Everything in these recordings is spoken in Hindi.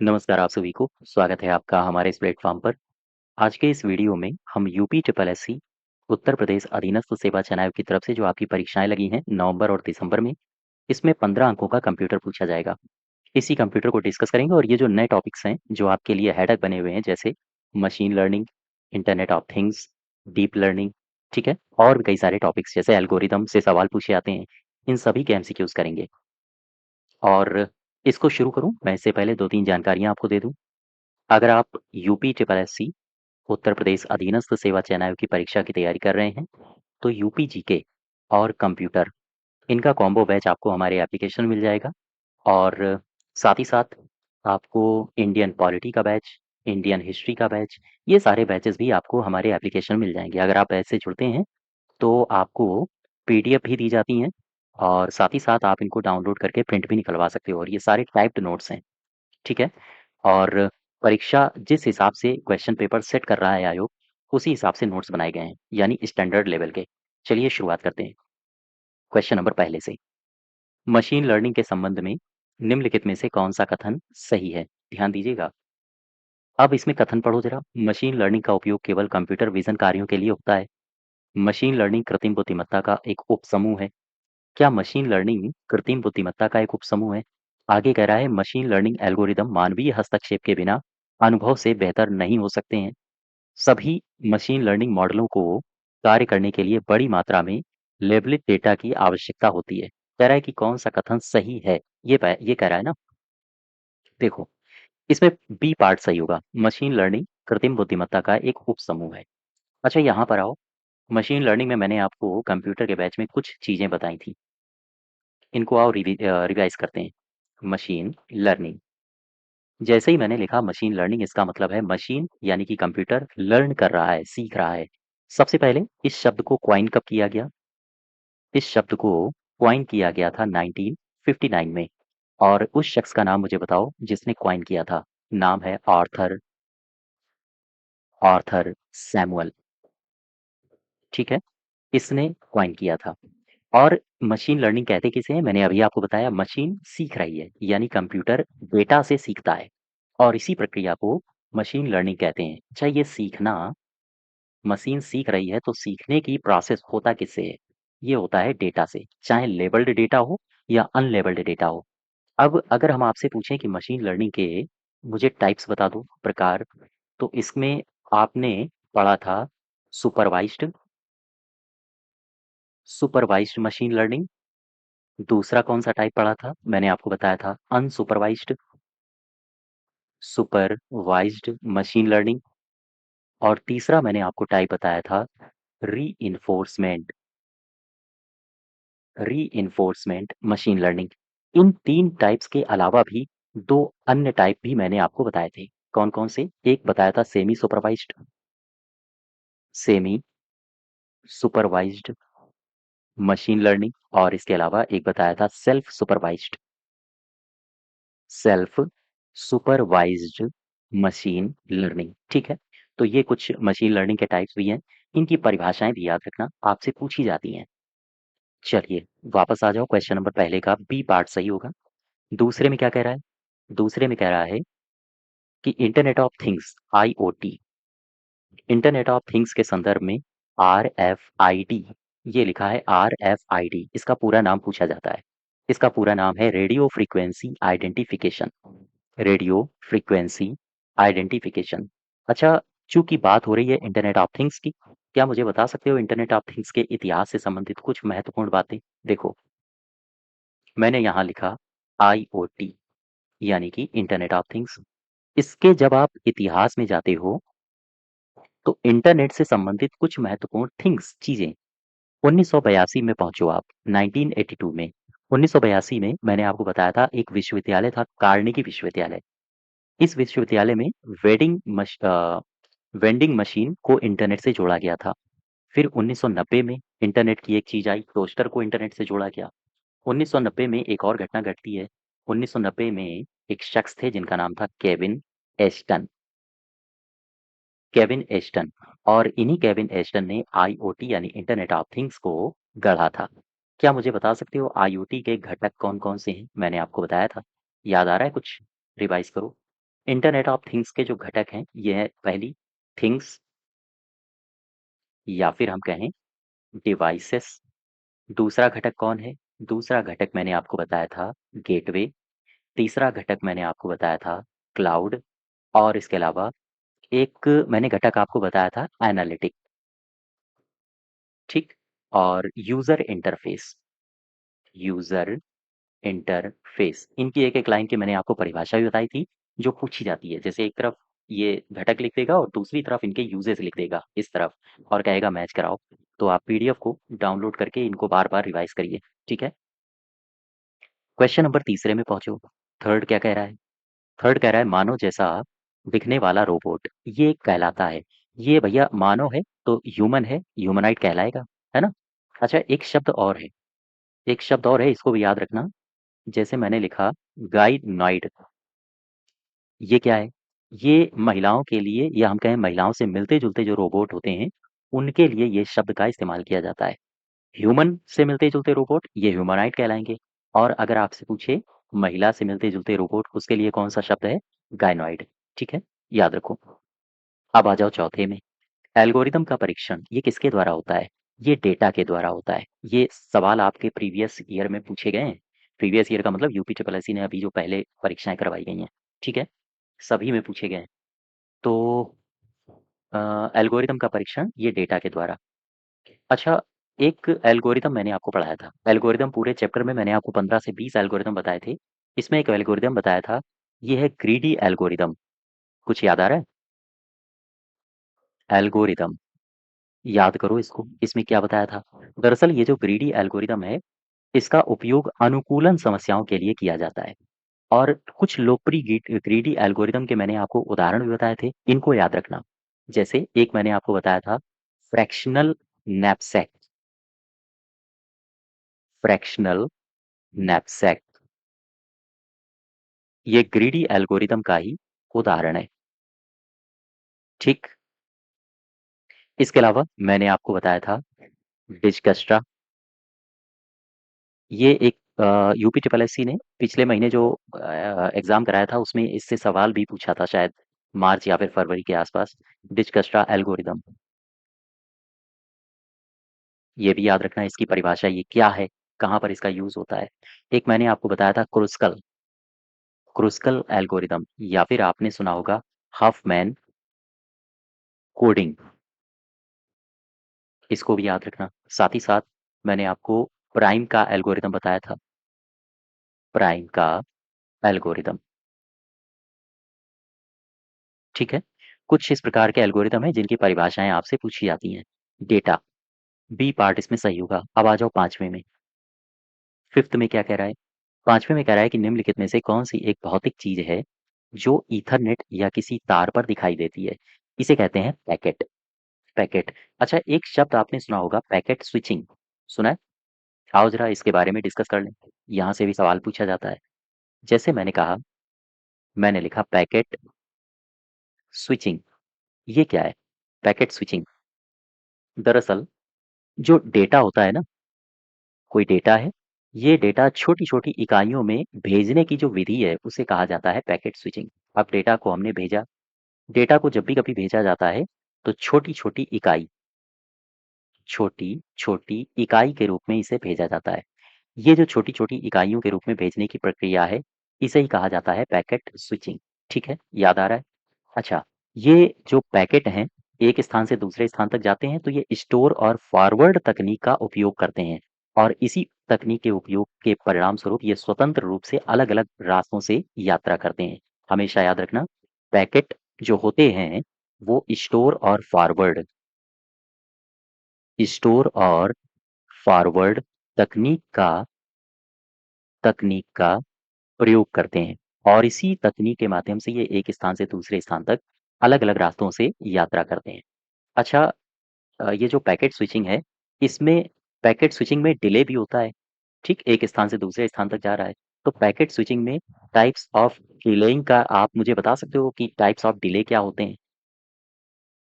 नमस्कार आप सभी को, स्वागत है आपका हमारे इस प्लेटफ़ॉर्म पर। आज के इस वीडियो में हम UP triple SC Uttar Pradesh अधीनस्थ सेवा चयन आयोग की तरफ से जो आपकी परीक्षाएँ लगी हैं नवंबर और दिसंबर में, इसमें 15 अंकों का कंप्यूटर पूछा जाएगा। इसी कंप्यूटर को डिस्कस करेंगे और ये जो नए टॉपिक्स हैं, जो आपके लिए हेडेक बने हुए हैं जैसे machine learning, internet of things, deep learning, ठीक है? और भी कई सारे टॉपिक्स जैसे एल्गोरिदम से सवाल पूछे जाते हैं, इन सभी के एमसीक्यूज़ करेंगे। और इसको शुरू करूँ, मैं इससे पहले 2-3 जानकारियाँ आपको दे दूँ। अगर आप UP triple SC Uttar Pradesh अधीनस्थ सेवा चयन आयोग की परीक्षा की तैयारी कर रहे हैं, तो यूपी जीके और कंप्यूटर इनका कॉम्बो बैच आपको हमारे एप्लीकेशन में मिल जाएगा। और साथ ही साथ आपको इंडियन पॉलिटी का बैच, इंडियन हिस्ट्री का बैच, ये सारे बैचेस भी आपको हमारे एप्लीकेशन में मिल जाएंगे। अगर आप बैच से जुड़ते हैं तो आपको पीडीएफ भी दी जाती हैं और साथ ही साथ आप इनको डाउनलोड करके प्रिंट भी निकलवा सकते हो और ये सारे टाइप्ड नोट्स हैं, ठीक है? और परीक्षा जिस हिसाब से क्वेश्चन पेपर सेट कर रहा है आयोग, उसी हिसाब से नोट्स बनाए गए हैं, यानी स्टैंडर्ड लेवल के। चलिए शुरुआत करते हैं। क्वेश्चन नंबर पहले से। मशीन लर्निंग के संबंध में निम्नलिखित में से कौन-सा कथन सही है? ध्यान दीजिएगा। अब इसमें कथन पढ़ो ज़रा। मशीन लर्निंग का उपयोग केवल कंप्यूटर विज़न कार्यों के लिए होता है। मशीन लर्निंग कृत्रिम बुद्धिमत्ता का एक उपसमूह है। क्या मशीन लर्निंग कृत्रिम बुद्धिमत्ता का एक उपसमूह है? आगे कह रहा है मशीन लर्निंग एल्गोरिदम मानवीय हस्तक्षेप के बिना अनुभव से बेहतर नहीं हो सकते हैं। सभी मशीन लर्निंग मॉडलों को कार्य करने के लिए बड़ी मात्रा में लेबलित डेटा की आवश्यकता होती है। कह रहा है कि कौन सा कथन सही है? ये कह रहा है ना? देखो, इसमें बी पार्ट सही होगा। मशीन लर्निंग कृत्रिम बुद्धिमत्ता का एक उपसमूह है। अच्छा यहाँ पर आओ, मशीन लर्निंग में मैंने आपको कंप्यूटर के बैच में कुछ चीज़ें बताई थी। इनको आओ रिवाइज़ करते हैं। मशीन लर्निंग, जैसे ही मैंने लिखा मशीन लर्निंग इसका मतलब है मशीन यानी कि कंप्यूटर लर्न कर रहा है, सीख रहा है। सबसे पहले इस शब्द को कॉइन कब किया गया? इस शब्द को कॉइन किया गया था 1959 में और उस शख्स का नाम मुझे बताओ जिसने कॉइन किया था। नाम है आर्थर आर्थर सैमुअल, ठीक है? इसने कॉइन किया था। और मशीन लर्निंग कहते किसे हैं? मैंने अभी आपको बताया मशीन सीख रही है, यानी कंप्यूटर डेटा से सीखता है और इसी प्रक्रिया को मशीन लर्निंग कहते हैं। अच्छा ये सीखना, मशीन सीख रही है तो सीखने की प्रोसेस होता किससे है? ये होता है डेटा से, चाहे लेबल्ड डेटा हो या अनलेबल्ड डेटा हो। अब अगर हम आपसे पूछें कि मशीन लर्निंग के मुझे टाइप्स बता दो, प्रकार, तो इसमें आपने पढ़ा था सुपरवाइज्ड सुपरवाइज्ड मशीन लर्निंग। दूसरा कौन-सा टाइप पढ़ा था? मैंने आपको बताया था अनसुपरवाइज्ड सुपरवाइज्ड मशीन लर्निंग। और तीसरा मैंने आपको टाइप बताया था रीइंफोर्समेंट रीइंफोर्समेंट मशीन लर्निंग। इन 3 टाइप्स के अलावा भी 2 अन्य टाइप भी मैंने आपको बताए थे। कौन-कौन से? एक बताया था सेमी सुपरवाइज्ड मशीन लर्निंग और इसके अलावा एक बताया था सेल्फ सुपरवाइज्ड मशीन लर्निंग, ठीक है? तो ये कुछ मशीन लर्निंग के टाइप्स भी हैं। इनकी परिभाषाएँ भी याद रखना, आपसे पूछी जाती हैं। चलिए, वापस आ जाओ क्वेश्चन नंबर पहले का बी पार्ट सही होगा। दूसरे में क्या कह रहा है? दूसरे में कह रहा है कि internet of things IoT, internet of things के संदर्भ में आरएफआईडी, ये लिखा है आरएफआईडी, इसका पूरा नाम पूछा जाता है। इसका पूरा नाम है radio frequency identification. Radio frequency identification. अच्छा, चूंकि बात हो रही है इंटरनेट ऑफ थिंग्स की, क्या मुझे बता सकते हो इंटरनेट ऑफ थिंग्स के इतिहास से संबंधित कुछ महत्वपूर्ण बातें? देखो, मैंने यहाँ लिखा आईओटी यानी कि इंटरनेट ऑफ थिंग्स। इसके जब आप इतिहास में जाते हो तो इंटरनेट से संबंधित कुछ महत्वपूर्ण थिंग्स चीजें 1982 में पहुंचो आप, 1982 में। 1982 में मैंने आपको बताया था एक विश्वविद्यालय था, कार्नेगी विश्वविद्यालय। इस विश्वविद्यालय में वेंडिंग मशीन को इंटरनेट से जोड़ा गया था। फिर 1990 में इंटरनेट की एक चीज आई, टोस्टर को इंटरनेट से जोड़ा गया। 1990 में एक और घटना घटती है। 1990 में एक शख्स थे जिनका नाम था एस्टन केविन एस्टन। और इन्हीं केविन एस्टन ने आईओटी यानी इंटरनेट ऑफ थिंग्स को गढ़ा था। क्या मुझे बता सकते हो आईओटी के घटक कौन-कौन से हैं? मैंने आपको बताया था। याद आ रहा है कुछ? रिवाइज करो। इंटरनेट ऑफ थिंग्स के जो घटक हैं ये है पहली थिंग्स, या फिर हम कहें डिवाइसेस। दूसरा घटक कौन है? दूसरा घटक मैंने आपको बताया था गेटवे। तीसरा घटक मैंने आपको बताया था क्लाउड। और इसके अलावा एक मैंने घटक आपको बताया था एनालिटिक। ठीक। और यूजर इंटरफेस, यूजर इंटरफेस, इनकी एक एक लाइन की मैंने आपको परिभाषा भी बताई थी जो पूछी जाती है। जैसे एक तरफ ये घटक लिख देगा और दूसरी तरफ इनके यूजेस लिख देगा इस तरफ, और कहेगा मैच कराओ। तो आप पीडीएफ को डाउनलोड करके इनको बार बार रिवाइज करिए। ठीक है। क्वेश्चन नंबर तीसरे में पहुंचो। थर्ड क्या कह रहा है? थर्ड कह रहा है मानव जैसा दिखने वाला रोबोट ये कहलाता है। ये भैया मानव है तो ह्यूमन है, ह्यूमनाइड कहलाएगा, है ना। अच्छा, एक शब्द और है, एक शब्द और है, इसको भी याद रखना। जैसे मैंने लिखा गाइडनॉइड, ये क्या है? ये महिलाओं के लिए, या हम कहें महिलाओं से मिलते जुलते जो रोबोट होते हैं उनके लिए ये शब्द का इस्तेमाल किया जाता है। ह्यूमन से मिलते जुलते रोबोट ये ह्यूमनाइड कहलाएंगे, और अगर आपसे पूछे महिला से मिलते जुलते रोबोट उसके लिए कौन सा शब्द है? गायनॉइड। ठीक है, याद रखो। अब आ जाओ चौथे में। एल्गोरिदम का परीक्षण ये किसके द्वारा होता है? ये डेटा के द्वारा होता है। ये सवाल आपके प्रीवियस ईयर में पूछे गए हैं। प्रीवियस ईयर का मतलब यूपी ट्रिपल एस सी ने अभी जो पहले परीक्षाएं करवाई गई हैं, ठीक है, सभी में पूछे गए हैं। तो एल्गोरिदम का परीक्षण ये डेटा के द्वारा। अच्छा, एक एल्गोरिदम मैंने आपको पढ़ाया था। एल्गोरिदम पूरे चैप्टर में मैंने आपको 15 से 20 एल्गोरिदम बताए थे। इसमें एक एल्गोरिदम बताया था, ये है ग्रीडी एल्गोरिदम। कुछ याद आ रहा है? एल्गोरिदम, याद करो इसको। इसमें क्या बताया था? दरअसल ये जो ग्रीडी एल्गोरिदम है इसका उपयोग अनुकूलन समस्याओं के लिए किया जाता है। और कुछ लोकप्रिय ग्रीडी एल्गोरिदम के मैंने आपको उदाहरण भी बताए थे, इनको याद रखना। जैसे एक मैंने आपको बताया था फ्रैक्शनल नैपसैक। फ्रैक्शनल नैपसैक ये ग्रीडी एल्गोरिदम का ही उदाहरण है। ठीक। इसके अलावा मैंने आपको बताया था डिजकस्ट्रा। ये एक यूपी ट्रिपल एस सी ने पिछले महीने जो एग्जाम कराया था उसमें इससे सवाल भी पूछा था शायद, मार्च या फिर फरवरी के आसपास। डिजकस्ट्रा एल्गोरिदम, ये भी याद रखना इसकी परिभाषा ये क्या है, कहाँ पर इसका यूज होता है। एक मैंने आपको बताया था क्रुस्कल, क्रुस्कल एल्गोरिदम, या फिर आपने सुना होगा हफमैन कोडिंग, इसको भी याद रखना। साथ ही साथ मैंने आपको प्राइम का एल्गोरिदम बताया था, प्राइम का एल्गोरिदम। ठीक है। कुछ इस प्रकार के एल्गोरिदम है जिनकी परिभाषाएं आपसे पूछी जाती हैं। डेटा, बी पार्ट इसमें सही होगा। अब आ जाओ पांचवें में। फिफ्थ में क्या कह रहा है? पांचवें में कह रहा है कि निम्नलिखित में से कौन सी एक भौतिक चीज है जो ईथरनेट या किसी तार पर दिखाई देती है? इसे कहते हैं पैकेट। पैकेट। अच्छा, एक शब्द आपने सुना होगा पैकेट स्विचिंग, सुना है? आओ जरा इसके बारे में डिस्कस कर लें। यहाँ से भी सवाल पूछा जाता है। जैसे मैंने कहा, मैंने लिखा पैकेट स्विचिंग, ये क्या है? पैकेट स्विचिंग दरअसल जो डेटा होता है ना, कोई डेटा है, ये डेटा छोटी छोटी इकाइयों में भेजने की जो विधि है उसे कहा जाता है पैकेट स्विचिंग। अब डेटा को हमने भेजा, डेटा को जब भी कभी भेजा जाता है तो छोटी छोटी इकाई, छोटी छोटी इकाई के रूप में इसे भेजा जाता है। ये जो छोटी छोटी इकाइयों के रूप में भेजने की प्रक्रिया है इसे ही कहा जाता है पैकेट स्विचिंग। ठीक है, याद आ रहा है? अच्छा, ये जो पैकेट हैं एक स्थान से दूसरे स्थान तक जाते हैं तो ये स्टोर और फॉरवर्ड तकनीक का उपयोग करते हैं, और इसी तकनीक के उपयोग के परिणाम स्वरूप ये स्वतंत्र रूप से अलग अलग रास्तों से यात्रा करते हैं। हमेशा याद रखना, पैकेट जो होते हैं वो स्टोर और फॉरवर्ड तकनीक का तकनीक का प्रयोग करते हैं, और इसी तकनीक के माध्यम से ये एक स्थान से दूसरे स्थान तक अलग अलग रास्तों से यात्रा करते हैं। अच्छा, ये जो पैकेट स्विचिंग है इसमें पैकेट स्विचिंग में डिले भी होता है। ठीक, एक स्थान से दूसरे स्थान तक जा रहा है। तो पैकेट स्विचिंग में टाइप्स ऑफ डिलेइंग का आप मुझे बता सकते हो कि टाइप्स ऑफ डिले क्या होते हैं?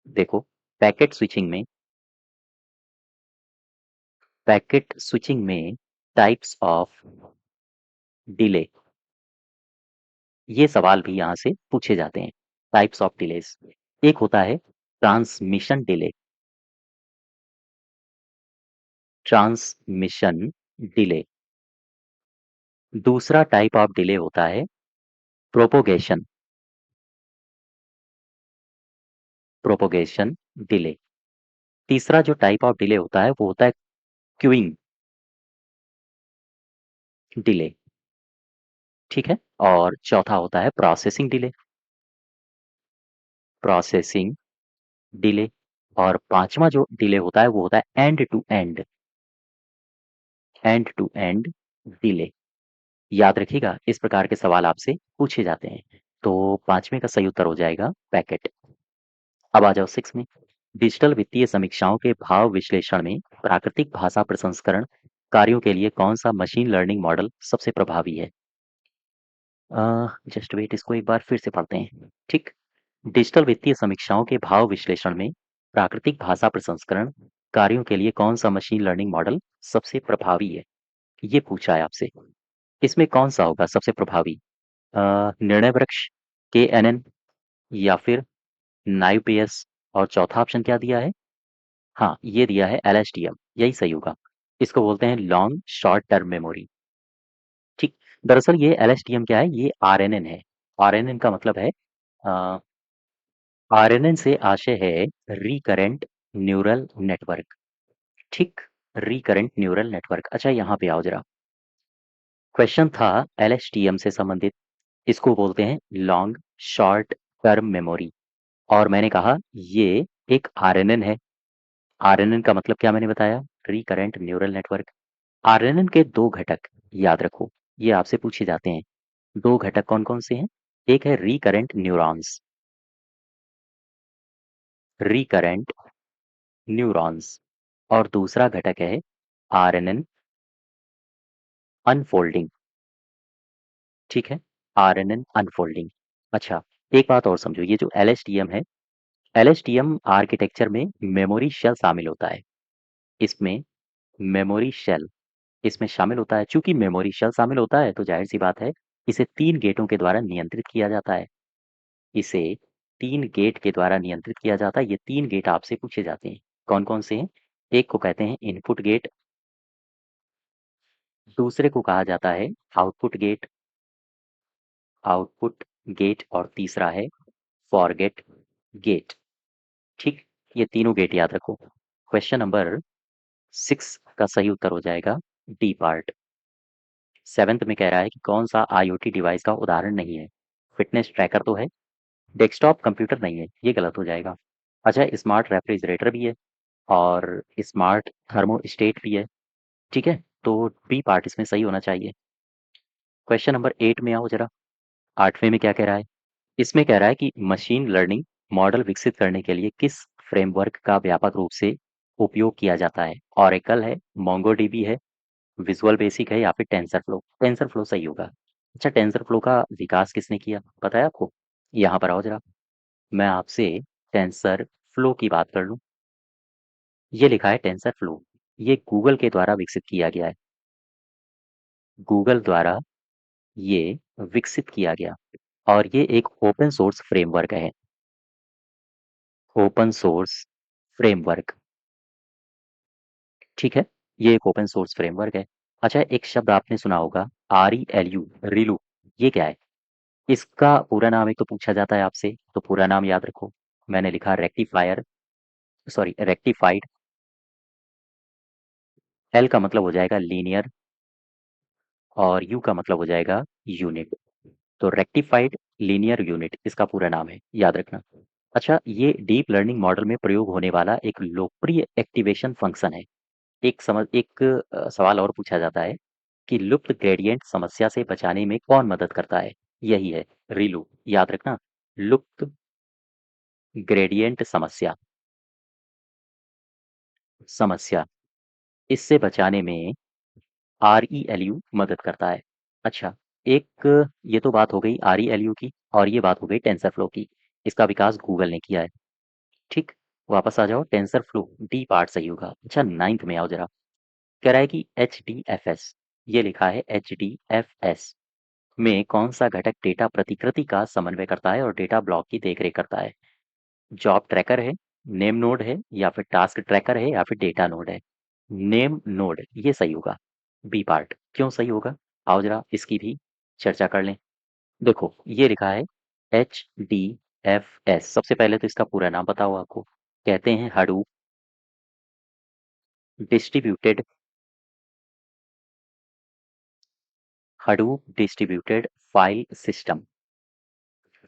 देखो, पैकेट स्विचिंग में पैकेट स्विचिंग में टाइप्स ऑफ डिले, ये सवाल भी यहाँ से पूछे जाते हैं। टाइप्स ऑफ डिलेज, एक होता है ट्रांसमिशन डिले, ट्रांसमिशन डिले। दूसरा टाइप ऑफ डिले होता है प्रोपोगेशन, प्रोपोगेशन डिले। तीसरा जो टाइप ऑफ डिले होता है वो होता है क्यूइंग डिले, ठीक है। और चौथा होता है प्रोसेसिंग डिले, प्रोसेसिंग डिले। और पांचवा जो डिले होता है वो होता है end to end, end to end delay. याद रखिएगा, इस प्रकार के सवाल आपसे पूछे जाते हैं। तो पांचवें का सही उत्तर हो जाएगा पैकेट। अब आ जाओ 6 में। डिजिटल वित्तीय समीक्षाओं के भाव विश्लेषण में प्राकृतिक भाषा प्रसंस्करण कार्यों के लिए कौन सा मशीन लर्निंग मॉडल सबसे प्रभावी है? जस्ट वेट, इसको एक बार फिर से पढ़ते हैं, ठीक। डिजिटल वित्तीय समीक्षाओं के भाव विश्लेषण में प्राकृतिक भाषा प्रसंस्करण कार्यों के लिए कौन सा मशीन लर्निंग मॉडल सबसे प्रभावी है, ये पूछा है आपसे। इसमें कौन सा होगा सबसे प्रभावी? निर्णय वृक्ष, के एन एन, या फिर नाइव पेयर्स, और चौथा ऑप्शन क्या दिया है? हाँ, ये दिया है एल एस टी एम, यही सही होगा। इसको बोलते हैं लॉन्ग शॉर्ट टर्म मेमोरी, ठीक। दरअसल ये एल एस टी एम क्या है? ये आर एन एन है। आर एन एन का मतलब है, आर एन एन से आशय है रिकरेंट न्यूरल नेटवर्क, ठीक। Recurrent neural network. अच्छा, यहाँ पे आओ जरा। क्वेश्चन था एल एस टी एम से संबंधित, इसको बोलते हैं लॉन्ग शॉर्ट टर्म मेमोरी। और मैंने कहा ये एक आरएनएन है। आरएनएन का मतलब क्या मैंने बताया? Recurrent neural network. आरएनएन के दो घटक याद रखो, ये आपसे पूछे जाते हैं। दो घटक कौन कौन से हैं? एक है रिकरेंट न्यूरॉन्स, रिकरेंट न्यूरॉन्स। और दूसरा घटक है आरएनएन अनफोल्डिंग, ठीक है। RNN unfolding. अच्छा, एक बात और समझो, ये जो एलएसटीएम है, एलएसटीएम आर्किटेक्चर में मेमोरी शेल शामिल होता है। इसमें मेमोरी शेल इसमें शामिल होता है। चूंकि मेमोरी शेल शामिल होता है तो जाहिर सी बात है, इसे 3 गेटों के द्वारा नियंत्रित किया जाता है। इसे 3 गेट के द्वारा नियंत्रित किया जाता है। ये 3 गेट आपसे पूछे जाते हैं। कौन कौन से हैं? एक को कहते हैं इनपुट गेट, दूसरे को कहा जाता है आउटपुट गेट, आउटपुट गेट, और तीसरा है फॉरगेट गेट, ठीक। ये तीनों गेट याद रखो। क्वेश्चन नंबर 6 का सही उत्तर हो जाएगा डी पार्ट। 7th में कह रहा है कि कौन सा आईओटी डिवाइस का उदाहरण नहीं है? फिटनेस ट्रैकर तो है, डेस्कटॉप कंप्यूटर नहीं है, ये गलत हो जाएगा। अच्छा, स्मार्ट रेफ्रिजरेटर भी है, और स्मार्ट थर्मोस्टेट भी है, ठीक है। तो बी पार्ट इसमें सही होना चाहिए। क्वेश्चन नंबर 8 में आओ जरा। 8वें में क्या कह रहा है? इसमें कह रहा है कि मशीन लर्निंग मॉडल विकसित करने के लिए किस फ्रेमवर्क का व्यापक रूप से उपयोग किया जाता है? ऑरेकल है, मोंगोडीबी है, विजुअल बेसिक है, या फिर टेंसर फ्लो? टेंसर फ्लो सही होगा। अच्छा, टेंसर फ्लो का विकास किसने किया, पता है आपको? यहाँ पर आओ जरा, मैं आपसे टेंसर फ्लो की बात कर लूँ। ये लिखा है टेंसर फ्लो, ये गूगल के द्वारा विकसित किया गया है। गूगल द्वारा ये विकसित किया गया, और ये एक ओपन सोर्स फ्रेमवर्क है। ओपन सोर्स फ्रेमवर्क, ठीक है। ये एक ओपन सोर्स फ्रेमवर्क है। अच्छा, एक शब्द आपने सुना होगा, RELU, रिलू। ये क्या है? इसका पूरा नाम एक तो पूछा जाता है आपसे, तो पूरा नाम याद रखो। मैंने लिखा रेक्टिफायर, सॉरी रेक्टिफाइड। एल का मतलब हो जाएगा लीनियर, और यू का मतलब हो जाएगा यूनिट। तो रेक्टिफाइड लीनियर यूनिट इसका पूरा नाम है, याद रखना। अच्छा, ये डीप लर्निंग मॉडल में प्रयोग होने वाला एक लोकप्रिय एक्टिवेशन फंक्शन है। एक सवाल और पूछा जाता है कि लुप्त ग्रेडियंट समस्या से बचाने में कौन मदद करता है? यही है रिलू, याद रखना। लुप्त ग्रेडियंट समस्या, समस्या, इससे बचाने में RELU मदद करता है। अच्छा, एक ये तो बात हो गई RELU की, और ये बात हो गई टेंसर फ्लो की। इसका विकास गूगल ने किया है, ठीक। वापस आ जाओ, टेंसर फ्लो डी पार्ट सही होगा। अच्छा, 9th में आओ जरा। कह रहा है कि HDFS, ये लिखा है HDFS, में कौन सा घटक डेटा प्रतिकृति का समन्वय करता है और डेटा ब्लॉक की देखरेख करता है? जॉब ट्रैकर है, नेम नोड है, या फिर टास्क ट्रैकर है, या फिर डेटा नोड है? नेम नोड ये सही होगा। बी पार्ट क्यों सही होगा? आओ जरा इसकी भी चर्चा कर लें। देखो ये लिखा है HDFS। सबसे पहले तो इसका पूरा नाम बताओ आपको। कहते हैं Hadoop distributed Hadoop distributed file system.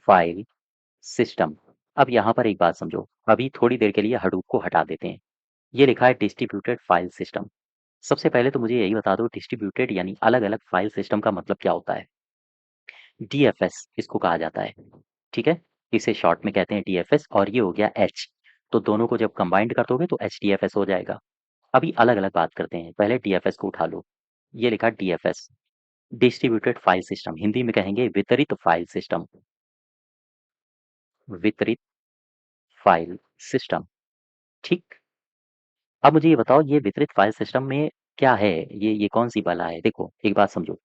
File system. अब यहाँ पर एक बात समझो, अभी थोड़ी देर के लिए हडूप को हटा देते हैं। ये लिखा है डिस्ट्रीब्यूटेड फाइल सिस्टम। सबसे पहले तो मुझे यही बता दो, डिस्ट्रीब्यूटेड यानी अलग अलग फाइल सिस्टम का मतलब क्या होता है? डीएफएस इसको कहा जाता है। ठीक है, इसे शॉर्ट में कहते हैं डीएफएस, और ये हो गया एच। तो दोनों को जब कंबाइंड कर दोगे तो एच डी एफ एस हो जाएगा। अभी अलग अलग बात करते हैं, पहले डीएफएस को उठा लो। ये लिखा DFS, distributed file system, Hindi में कहेंगे वितरित फाइल सिस्टम। वितरित फाइल सिस्टम। ठीक। अब मुझे ये बताओ, ये वितरित फाइल सिस्टम में क्या है? ये कौन सी बला है? देखो एक बात समझो,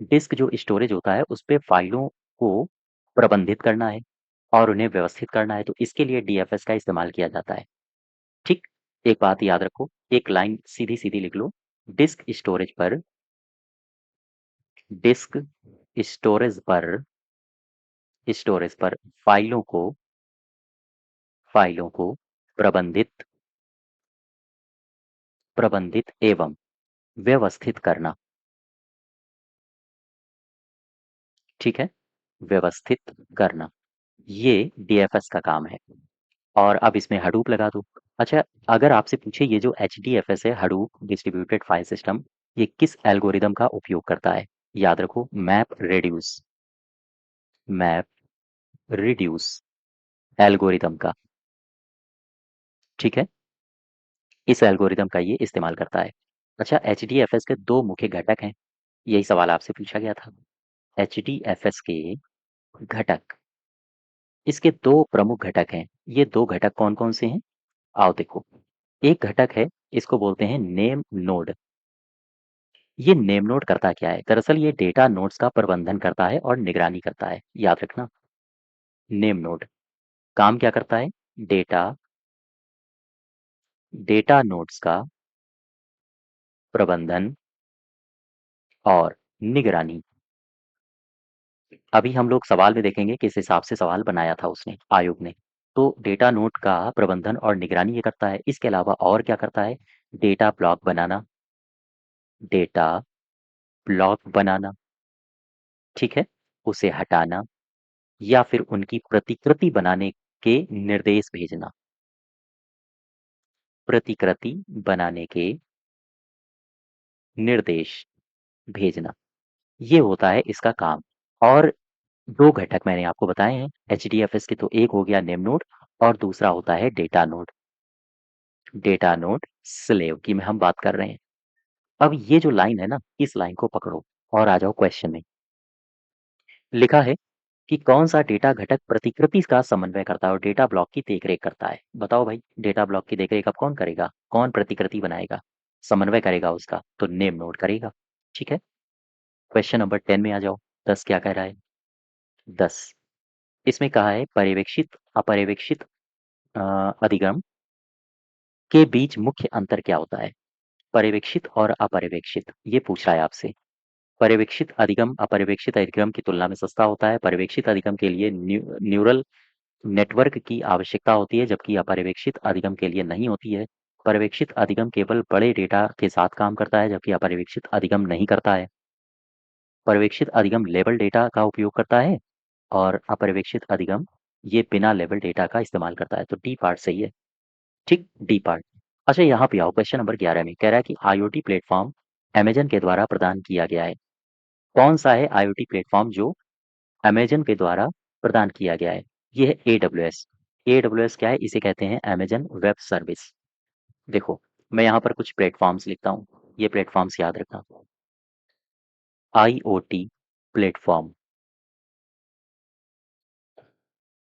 डिस्क जो स्टोरेज होता है उस पे फाइलों को प्रबंधित करना है और उन्हें व्यवस्थित करना है, तो इसके लिए डीएफएस का इस्तेमाल किया जाता है। ठीक। एक बात याद रखो, एक लाइन सीधी सीधी लिख लो। डिस्क स्टोरेज पर डिस्क स्टोरेज पर फाइलों को प्रबंधित प्रबंधित एवं व्यवस्थित करना। ठीक है, व्यवस्थित करना, ये डीएफएस का काम है। और अब इसमें हडूप लगा दो। अच्छा, अगर आपसे पूछे ये जो HDFS है, हडूप डिस्ट्रीब्यूटेड फाइल सिस्टम, ये किस एल्गोरिदम का उपयोग करता है? याद रखो, मैप रिड्यूस एल्गोरिदम का। ठीक है, इस एल्गोरिदम का ये इस्तेमाल करता है। अच्छा, HDFS के दो मुख्य घटक हैं, यही सवाल आपसे पूछा गया था। HDFS के घटक, इसके दो प्रमुख घटक हैं। ये दो घटक कौन कौन से हैं? आओ देखो। एक घटक है, इसको बोलते हैं नेम नोड। ये नेम नोड करता क्या है? दरअसल ये डेटा नोड्स का प्रबंधन करता है और निगरानी करता है, याद रखना। नेम नोड काम क्या करता है? डेटा डेटा नोड्स का प्रबंधन और निगरानी। अभी हम लोग सवाल में देखेंगे किस हिसाब से सवाल बनाया था उसने, आयोग ने। तो डेटा नोड का प्रबंधन और निगरानी ये करता है। इसके अलावा और क्या करता है? डेटा ब्लॉक बनाना, डेटा ब्लॉक बनाना, ठीक है, उसे हटाना, या फिर उनकी प्रतिकृति बनाने के निर्देश भेजना। प्रतिकृति बनाने के निर्देश भेजना, ये होता है इसका काम। और दो घटक मैंने आपको बताए हैं HDFS के, तो एक हो गया नेम नोड और दूसरा होता है data node. Data node slave की में हम बात कर रहे हैं। अब ये जो लाइन है ना, इस लाइन को पकड़ो और आ जाओ क्वेश्चन में। लिखा है कि कौन सा डेटा घटक प्रतिकृति का समन्वय करता है और डेटा ब्लॉक की देखरेख करता है? बताओ भाई, डेटा ब्लॉक की देखरेख अब कौन करेगा? कौन प्रतिकृति बनाएगा, समन्वय करेगा उसका? तो नेम नोड करेगा। ठीक है, क्वेश्चन नंबर 10 में आ जाओ। 10 क्या कह रहा है? 10 इसमें कहा है पर्यवेक्षित अपर्यवेक्षित अ, अधिगम के बीच मुख्य अंतर क्या होता है? पर्यवेक्षित और अपर्यवेक्षित, ये पूछ रहा है आपसे। पर्यवेक्षित अधिगम अपर्यवेक्षित अधिगम की तुलना में सस्ता होता है। पर्यवेक्षित अधिगम के लिए न्यूरल नेटवर्क की आवश्यकता होती है, जबकि अपर्यवेक्षित अधिगम के लिए नहीं होती है। पर्यवेक्षित अधिगम केवल बड़े डेटा के साथ काम करता है, जबकि अपर्यवेक्षित अधिगम नहीं करता है। पर्यवेक्षित अधिगम लेबल डेटा का उपयोग करता है और अपर्यवेक्षित अधिगम ये बिना लेबल डेटा का इस्तेमाल करता है। तो डी पार्ट सही है। ठीक, डी पार्ट। अच्छा, यहाँ पे आओ, क्वेश्चन नंबर 11 में कह रहा है कि IoT प्लेटफॉर्म अमेजन के द्वारा प्रदान किया गया है। कौन सा है IoT प्लेटफॉर्म जो अमेजन के द्वारा प्रदान किया गया है? ये है AWS। AWS क्या है? इसे कहते हैं अमेजन वेब सर्विस। देखो, मैं यहाँ पर कुछ प्लेटफॉर्म्स लिखता हूँ, ये प्लेटफॉर्म्स याद रखना। IoT platform.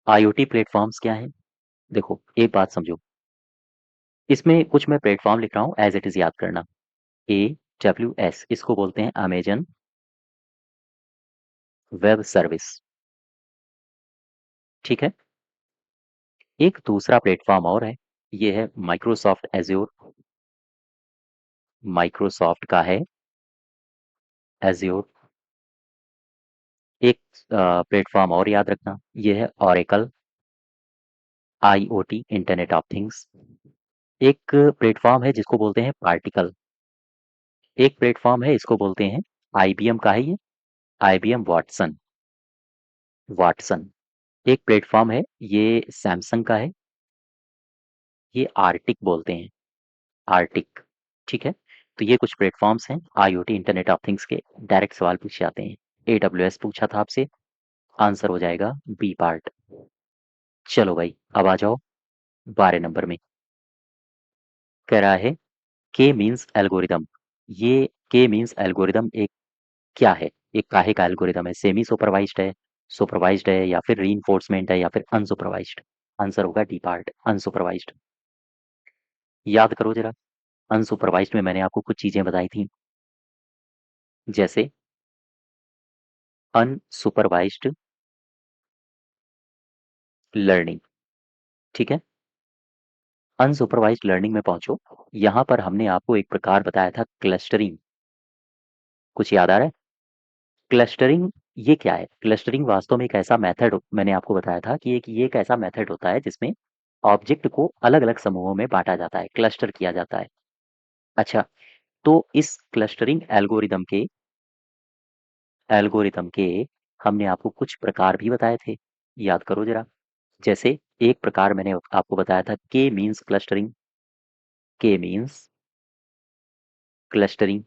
IoT प्लेटफॉर्म्स क्या है? देखो एक बात समझो, इसमें कुछ मैं प्लेटफॉर्म लिख रहा हूँ, एज इट इज याद करना। AWS इसको बोलते हैं अमेजन वेब सर्विस। ठीक है। एक दूसरा प्लेटफॉर्म और है, ये है माइक्रोसॉफ्ट एज्योर। माइक्रोसॉफ्ट का है एज्योर। एक प्लेटफॉर्म और याद रखना, ये है oracle, IoT, internet of things. एक प्लेटफॉर्म है जिसको बोलते हैं पार्टिकल। एक प्लेटफॉर्म है इसको बोलते हैं, आईबीएम का है ये, आईबीएम वाटसन। वाटसन। एक प्लेटफॉर्म है, ये सैमसंग का है, ये आर्टिक बोलते हैं, आर्टिक। ठीक है। तो ये कुछ प्लेटफॉर्म्स हैं आईओटी, इंटरनेट ऑफ थिंग्स के। डायरेक्ट सवाल पूछे जाते हैं। एडब्ल्यूएस पूछा था आपसे, आंसर हो जाएगा बी पार्ट। चलो भाई, अब आ जाओ 12 नंबर में। कह रहा है के मीन्स एल्गोरिदम। ये के मीन्स एल्गोरिदम एक क्या है, एक काहे का एल्गोरिदम है? सेमी सुपरवाइज्ड है, सुपरवाइज्ड है, या फिर रीइंफोर्समेंट है, या फिर अनसुपरवाइज्ड? आंसर होगा डी पार्ट, अनसुपरवाइज्ड। याद करो जरा, अनसुपरवाइज्ड में मैंने आपको कुछ चीजें बताई थी, जैसे अनसुपरवाइज्ड लर्निंग। ठीक है। अनसुपरवाइज्ड लर्निंग में पहुंचो, यहां पर हमने आपको एक प्रकार बताया था, क्लस्टरिंग। कुछ याद आ रहा है? क्लस्टरिंग ये क्या है? क्लस्टरिंग वास्तव में एक ऐसा मेथड, मैंने आपको बताया था कि एक ऐसा मेथड होता है जिसमें ऑब्जेक्ट को अलग अलग समूहों में बांटा जाता है, क्लस्टर किया जाता है। अच्छा, तो इस क्लस्टरिंग एल्गोरिदम के हमने आपको कुछ प्रकार भी बताए थे, याद करो जरा। जैसे एक प्रकार मैंने आपको बताया था, के मीन्स क्लस्टरिंग। के मीन्स क्लस्टरिंग।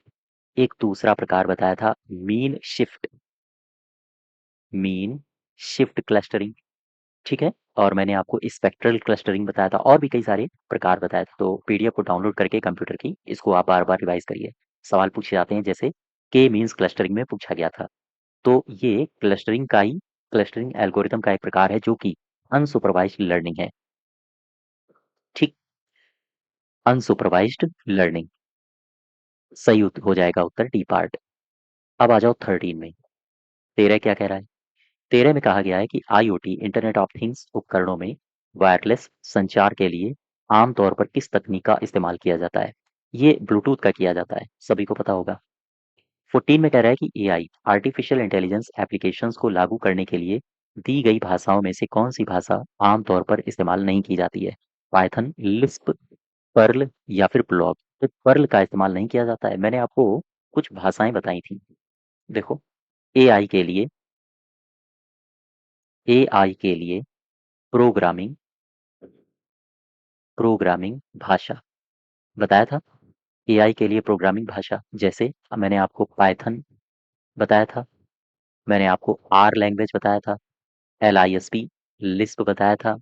एक दूसरा प्रकार बताया था, mean shift. Mean shift clustering. ठीक है। और मैंने आपको स्पेक्ट्रल क्लस्टरिंग बताया था, और भी कई सारे प्रकार बताए थे। तो पीडीएफ को डाउनलोड करके कंप्यूटर की, इसको आप बार बार रिवाइज करिए। सवाल पूछे जाते हैं, जैसे के मीन्स क्लस्टरिंग में पूछा गया था। तो ये क्लस्टरिंग एल्गोरिदम का एक प्रकार है जो कि अनसुपरवाइज्ड लर्निंग है। ठीक। अनसुपरवाइज्ड लर्निंग सही हो जाएगा उत्तर, डी पार्ट। अब आ जाओ 13 में। 13 क्या कह रहा है? 13 में कहा गया है कि आईओटी, इंटरनेट ऑफ थिंग्स उपकरणों में वायरलेस संचार के लिए आमतौर पर किस तकनीक का इस्तेमाल किया जाता है? ये ब्लूटूथ का किया जाता है, सभी को पता होगा। 14 में कह रहा है कि एआई, आर्टिफिशियल इंटेलिजेंस एप्लीकेशंस को लागू करने के लिए दी गई भाषाओं में से कौन सी भाषा आमतौर पर इस्तेमाल नहीं की जाती है? पाइथन, लिस्प, पर्ल, या फिर ब्लॉक? तो पर्ल का इस्तेमाल नहीं किया जाता है। मैंने आपको कुछ भाषाएं बताई थी, देखो। एआई के लिए एआई के लिए प्रोग्रामिंग प्रोग्रामिंग भाषा बताया था। एआई के लिए प्रोग्रामिंग भाषा, जैसे मैंने आपको पाइथन बताया था, मैंने आपको आर लैंग्वेज बताया था, एलआईएसपी, लिस्प बताया था,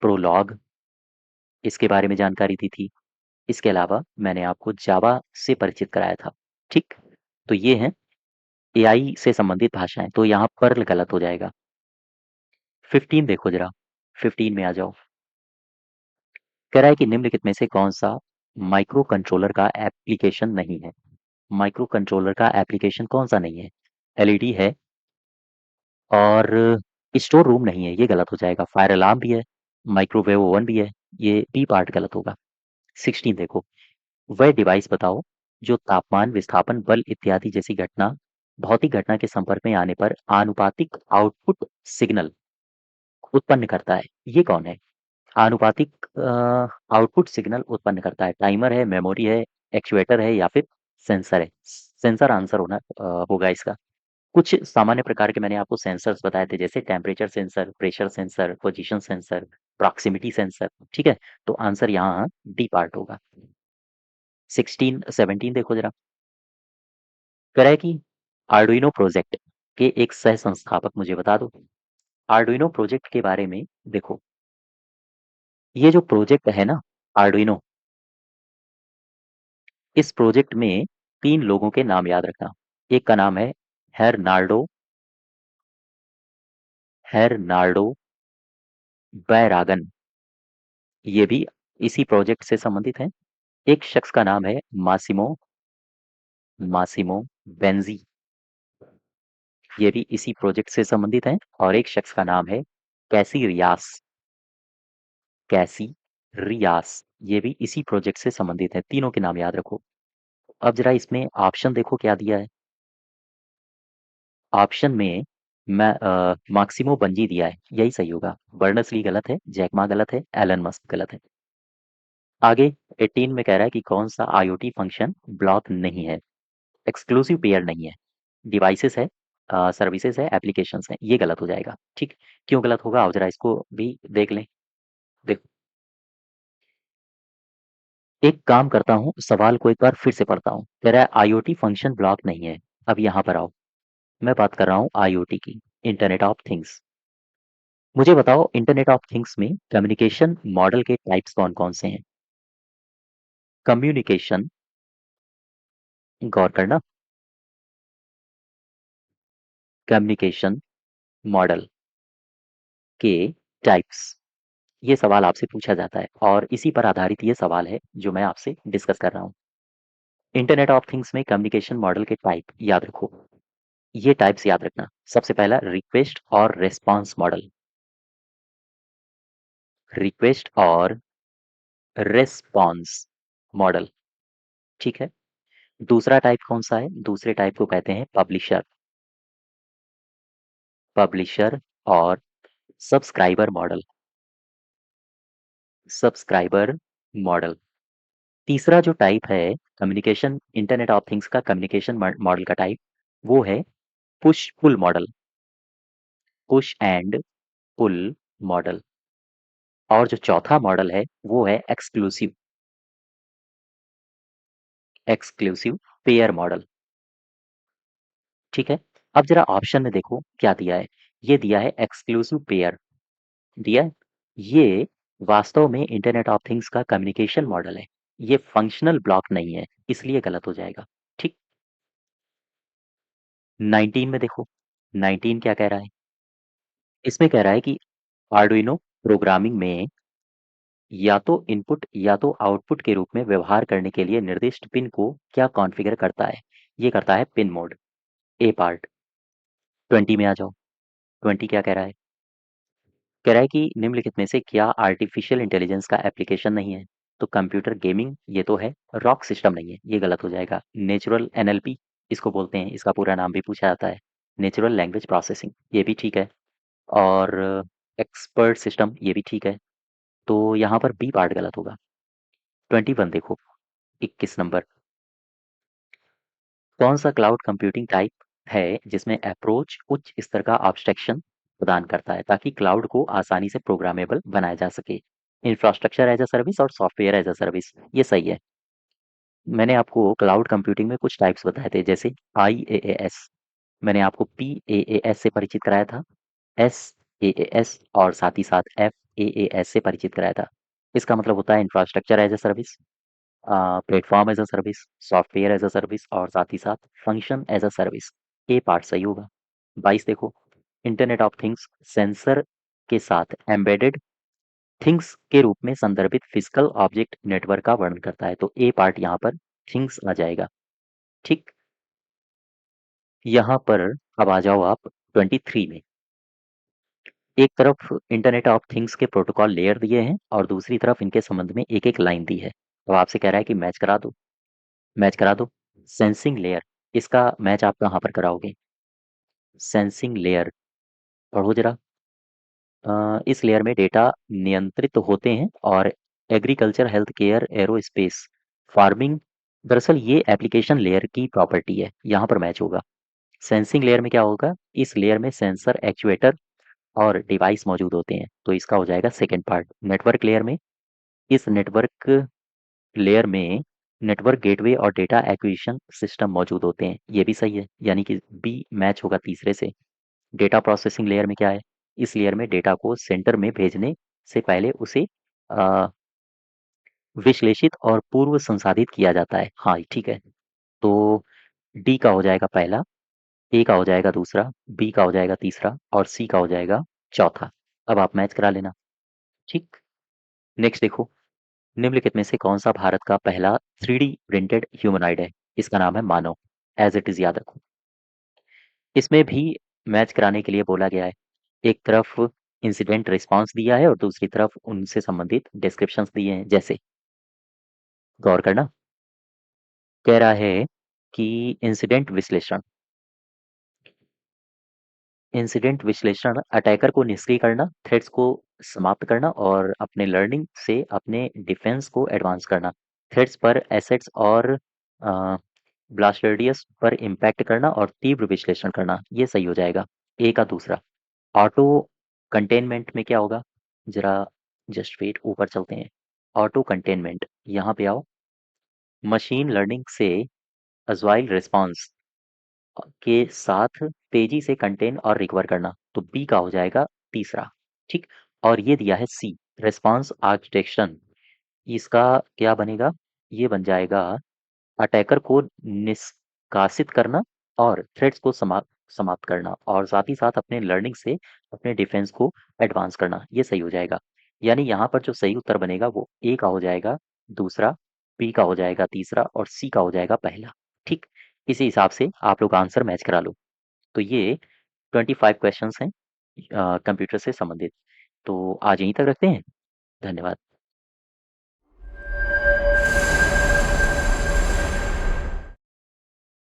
प्रोलॉग, इसके बारे में जानकारी दी थी। इसके अलावा मैंने आपको जावा से परिचित कराया था। ठीक। तो ये हैं एआई से संबंधित भाषाएं, तो यहाँ पर्ल गलत हो जाएगा। 15 देखो जरा, 15 में आ जाओ। कह रहा है कि निम्नलिखित में से कौन सा माइक्रो कंट्रोलर का एप्लीकेशन नहीं है? माइक्रो कंट्रोलर का एप्लीकेशन कौन सा नहीं है? एलईडी है, और स्टोर रूम नहीं है, ये गलत हो जाएगा। फायर अलार्म भी है, माइक्रोवेव ओवन भी है, ये बी पार्ट गलत होगा। 16 देखो, वह डिवाइस बताओ जो तापमान, विस्थापन, बल इत्यादि जैसी भौतिक घटना के संपर्क में आने पर आनुपातिक आउटपुट सिग्नल उत्पन्न करता है। ये कौन है? आनुपातिक आउटपुट सिग्नल उत्पन्न करता है। टाइमर है, मेमोरी है, एक्चुएटर है, या फिर सेंसर है? सेंसर आंसर होगा इसका। कुछ सामान्य प्रकार के मैंने आपको सेंसर्स बताए थे, जैसे temperature sensor, pressure sensor, position sensor, proximity sensor. ठीक है। तो आंसर यहाँ डी पार्ट होगा। 17 देखो जरा। कह रहा है कि आर्डुइनो प्रोजेक्ट के एक सह संस्थापक मुझे बता दो। आर्डुइनो प्रोजेक्ट के बारे में देखो, ये जो प्रोजेक्ट है ना, आर्डुइनो, इस प्रोजेक्ट में 3 लोगों के नाम याद रखना। एक का नाम है हेरनार्डो बैरागन, ये भी इसी प्रोजेक्ट से संबंधित है। एक शख्स का नाम है मासिमो मासिमो बेंजी। ये भी इसी प्रोजेक्ट से संबंधित हैं। और एक शख्स का नाम है कैसी रियास। कैसी रियास, ये भी इसी प्रोजेक्ट से संबंधित है। तीनों के नाम याद रखो। अब जरा इसमें ऑप्शन देखो क्या दिया है। ऑप्शन में मैं माक्सिमो बंजी दिया है, यही सही होगा। बर्नर्स ली गलत है, जैक मा गलत है, एलन मस्क गलत है। आगे 18 में कह रहा है कि कौन सा आईओटी फंक्शन ब्लॉक नहीं है, एक्सक्लूसिव पेयर नहीं है, डिवाइसेस है, सर्विसेज है, एप्लीकेशंस है। ये गलत हो जाएगा। ठीक, क्यों गलत होगा आप जरा इसको भी देख लें। देखो, एक काम करता हूँ, सवाल को एक बार फिर से पढ़ता हूँ। कह रहा है आईओटी फंक्शन ब्लॉक नहीं है। अब यहाँ पर आओ, मैं बात कर रहा हूँ आईओटी की, इंटरनेट ऑफ थिंग्स। मुझे बताओ इंटरनेट ऑफ थिंग्स में कम्युनिकेशन मॉडल के टाइप्स कौन कौन से हैं। कम्युनिकेशन, गौर करना, कम्युनिकेशन मॉडल के टाइप्स, ये सवाल आपसे पूछा जाता है और इसी पर आधारित ये सवाल है जो मैं आपसे डिस्कस कर रहा हूँ। इंटरनेट ऑफ थिंग्स में कम्युनिकेशन मॉडल के टाइप याद रखो। ये टाइप्स याद रखना। सबसे पहला रिक्वेस्ट और रेस्पॉन्स मॉडल, रिक्वेस्ट और रेस्पॉन्स मॉडल, ठीक है। दूसरा टाइप कौन सा है, दूसरे टाइप को कहते हैं पब्लिशर, पब्लिशर और सब्सक्राइबर मॉडल, सब्सक्राइबर मॉडल। तीसरा जो टाइप है कम्युनिकेशन, इंटरनेट ऑफ थिंग्स का कम्युनिकेशन मॉडल का टाइप, वो है push pull model, push and pull model. और जो चौथा मॉडल है वो है एक्सक्लूसिव, एक्सक्लूसिव पेयर मॉडल, ठीक है। अब जरा ऑप्शन में देखो क्या दिया है। ये दिया है एक्सक्लूसिव पेयर, दिया है। ये वास्तव में इंटरनेट ऑफ थिंग्स का कम्युनिकेशन मॉडल है। ये फंक्शनल ब्लॉक नहीं है, इसलिए गलत हो जाएगा। ठीक, 19 में देखो, 19 क्या कह रहा है। इसमें कह रहा है कि आर्डुइनो प्रोग्रामिंग में या तो इनपुट या तो आउटपुट के रूप में व्यवहार करने के लिए निर्दिष्ट पिन को क्या कॉन्फ़िगर करता है। ये करता है पिन मोड, ए पार्ट। 20 में आ जाओ, 20 क्या कह रहा है। कह रहा है कि निम्नलिखित में से क्या आर्टिफिशियल इंटेलिजेंस का एप्लीकेशन नहीं है। तो कंप्यूटर गेमिंग ये तो है, रॉक सिस्टम नहीं है, ये गलत हो जाएगा। नेचुरल एनएलपी इसको बोलते हैं, इसका पूरा नाम भी पूछा जाता है, नेचुरल लैंग्वेज प्रोसेसिंग, ये भी ठीक है। और एक्सपर्ट सिस्टम ये भी ठीक है। तो यहाँ पर बी पार्ट गलत होगा। 21 देखो, 21 नंबर, कौन सा क्लाउड कंप्यूटिंग टाइप है जिसमें अप्रोच उच्च स्तर का abstraction प्रदान करता है ताकि क्लाउड को आसानी से प्रोग्रामेबल बनाया जा सके। इंफ्रास्ट्रक्चर एज अ सर्विस और सॉफ्टवेयर एज अ सर्विस, ये सही है। मैंने आपको क्लाउड कंप्यूटिंग में कुछ टाइप्स बताए थे, जैसे IaaS, मैंने आपको PaaS से परिचित कराया था, SaaS और साथ ही साथ FaaS से परिचित कराया था। इसका मतलब होता है infrastructure as a service, platform as a service, software as a service और साथ ही साथ function as a service. A part सही होगा। 22 देखो, इंटरनेट ऑफ थिंग्स सेंसर के साथ एम्बेडेड थिंग्स के रूप में संदर्भित फिजिकल ऑब्जेक्ट नेटवर्क का वर्णन करता है। तो ए पार्ट यहाँ पर थिंग्स आ जाएगा। ठीक, यहाँ पर अब आ जाओ आप 23 में। एक तरफ इंटरनेट ऑफ थिंग्स के प्रोटोकॉल लेयर दिए हैं और दूसरी तरफ इनके संबंध में एक एक लाइन दी है। तो आपसे कह रहा है कि मैच करा दो, मैच करा दो। सेंसिंग लेयर, इसका मैच आप कहाँ पर कराओगे। सेंसिंग लेयर, पढ़ो जरा। इस लेयर में डेटा नियंत्रित होते हैं और agriculture, health care, aerospace, farming, दरअसल ये एप्लीकेशन लेयर की प्रॉपर्टी है, यहाँ पर मैच होगा। सेंसिंग लेयर में क्या होगा, इस लेयर में सेंसर, एक्चुएटर और डिवाइस मौजूद होते हैं। तो इसका हो जाएगा सेकेंड पार्ट। नेटवर्क लेयर में, इस नेटवर्क लेयर में नेटवर्क गेटवे और डेटा एक्विजिशन सिस्टम मौजूद होते हैं। ये भी सही है, यानी कि बी मैच होगा तीसरे से। डेटा प्रोसेसिंग लेयर में क्या है, इस लेयर में डेटा को सेंटर में भेजने से पहले उसे अ, विश्लेषित और पूर्व संसाधित किया जाता है। हाँ ठीक है। तो डी का हो जाएगा पहला, ए का हो जाएगा दूसरा, बी का हो जाएगा तीसरा और सी का हो जाएगा चौथा। अब आप मैच करा लेना। ठीक, नेक्स्ट देखो, निम्नलिखित में से कौन सा भारत का पहला 3D प्रिंटेड ह्यूमनॉइड है। इसका नाम है मानव, एज इट इज याद रखो। इसमें भी मैच कराने के लिए बोला गया है। एक तरफ इंसिडेंट रिस्पॉन्स दिया है और दूसरी तरफ उनसे संबंधित डिस्क्रिप्शंस दिए हैं। जैसे गौर करना, कह रहा है कि इंसिडेंट विश्लेषण इंसिडेंट विश्लेषण अटैकर को निष्क्रिय करना, थ्रेड्स को समाप्त करना और अपने लर्निंग से अपने डिफेंस को एडवांस करना। थ्रेड्स पर एसेट्स और ब्लास्टर्डियस पर इम्पैक्ट करना और तीव्र विश्लेषण करना, ये सही हो जाएगा। ए का दूसरा। ऑटो कंटेनमेंट में क्या होगा? जरा जस्ट वेट, ऊपर चलते हैं। ऑटो कंटेनमेंट, यहाँ पे आओ। मशीन लर्निंग से अजवाइल रिस्पॉन्स के साथ तेजी से कंटेन और रिकवर करना, तो बी का हो जाएगा तीसरा। ठीक। और ये दिया है सी, रिस्पॉन्स आर्किटेक्चर। इसका क्या बनेगा? ये बन जाएगा अटैकर को निष्कासित करना और थ्रेड्स को समाप्त करना और साथ ही साथ अपने लर्निंग से अपने डिफेंस को एडवांस करना, ये सही हो जाएगा। यानी यहाँ पर जो सही उत्तर बनेगा वो ए का हो जाएगा दूसरा, बी का हो जाएगा तीसरा और सी का हो जाएगा पहला। ठीक। इसी हिसाब से आप लोग आंसर मैच करा लो। तो ये 25 क्वेश्चंस हैं कंप्यूटर से संबंधित। तो आज यहीं तक रखते हैं। धन्यवाद।